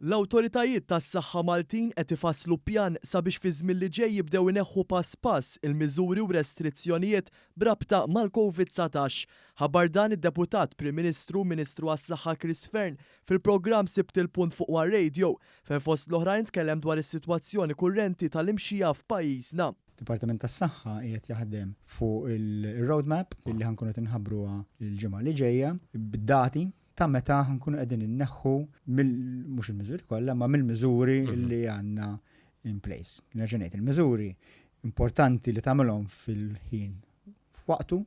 L-awtoritajiet tas-saħħa Maltin qed ifasslu pjan sabiex fi żmien li ġej jibdew ineħħu pass pass il-miżuri u restrizzjonijiet brabta mal-COVID-19. Ħabar dan id-Deputat Prim Ministru Ministru għas-Saħħa Chris Fearn fil-programm Sibt il-Punt fuq war-radio fejn fost l-oħrajn tkellem dwar is-sitwazzjoni kurrenti tal-imxija f'pajjiżna. Dipartiment tas-Saħħa qiegħed jaħdem fuq il-roadmap illi ħankunu tinħabbruha l-ġimgħa li ġejja b'dati ta' meta ħankunu qegħdin inneħħu mhux il-miżuri kollha ma mill-miżuri li għandna in place. Nerġa' il-miżuri importanti li tagħmelhom fil-ħin f'waqtu,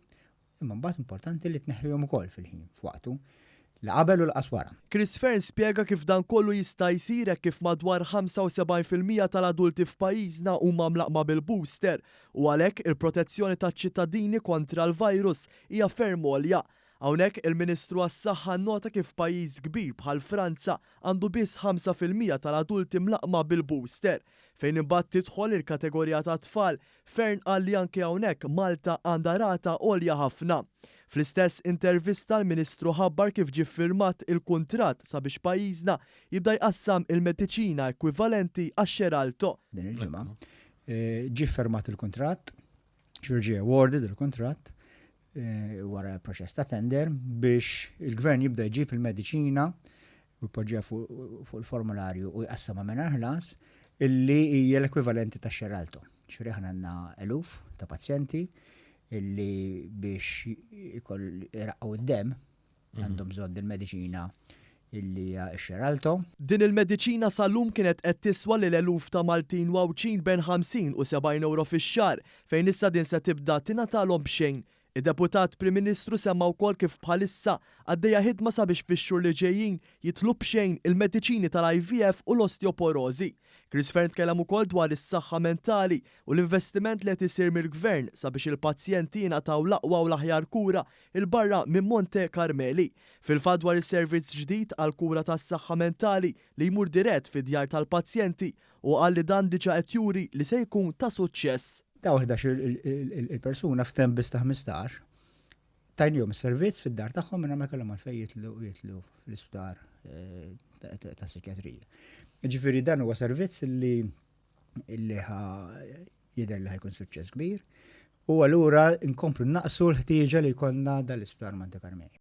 imma mbagħad importanti li tneħħihom ukoll fil-ħin f'waqtu. Qabel u l-qas wara. Chris Fearn spjega kif dan kollu jista' jsir hekk kif madwar 75% tal-adulti f'pajjiżna huma mlaqma bil-booster u għalhekk il-protezzjoni taċ-ċittadini kontra l-virus hija ferm għolja. Hawnhekk il-Ministru għas-Saħħa nnota kif pajjiż kbir bħal Franza għandu biss 5% tal-adulti mlaqma bil-booster. Fejn imbagħad tidħol il-kategorija ta' tfal, Fearn qal li anke hawnhekk Malta għandha rata għolja ħafna. Fl-istess intervista l-Ministru ħabbar kif ġie ffirmat il-kuntratt sabiex pajjiżna jibda jqassam il-mediċina ekwivalenti għax-Xeralto. Din il-ġimgħa ġie ffirmat il-kuntratt, ġie awarded il-kuntratt wara l-proċess ta' tender biex il-gvern jibda jġib il-mediċina u jpoġġiha fuq il-formularju u jqassama mingħajr ħlas illi hija l-ekwivalenti ta' Xeralto. Ġifieri aħna għandna eluf ta' pazjenti illi biex iraqqgħu d-demm għandhom bżonn il-mediċina illi hija x-Xeralto. Din il-mediċina sal-lum kienet qed tiswa lil eluf ta' Maltin wawċin bejn 50 u 70 euro fix-xahar fejn issa din se tibda tingħatalhom b'xejn. Id-Deputat Prim Ministru semma wkoll kif bħalissa għaddejja ħidma sabiex fix-xhur li ġejjin jitlu b'xejn il-mediċini tal-IVF u l-osteoporosi. Chris Fearn tkellem ukoll dwar is-saħħa mentali u l-investiment li qed isir mill-Gvern sabiex il-pazjenti jingħataw l-aqwa u l-aħjar kura il-barra minn Monte Carmeli. Fil-fatt dwar is-servizz ġdid għal kura tas-saħħa mentali li jmur dirett fid-djar tal-pazjenti u qal li dan diġà qed juri li se jkun ta' suċċess. Daw 11 il-persuna f'tempis ta' 15 tajnihom is-servizz fid-dar tagħhom minn ma kellhom għalfejn jitlu fl-isptar ta' psikjatrija. Ġifieri dan huwa servizz li jidher li ħajkun suċċess kbir u allura nkomplu naqsu l-ħtieġa li jkollna dal-isptar Monte Carmeli.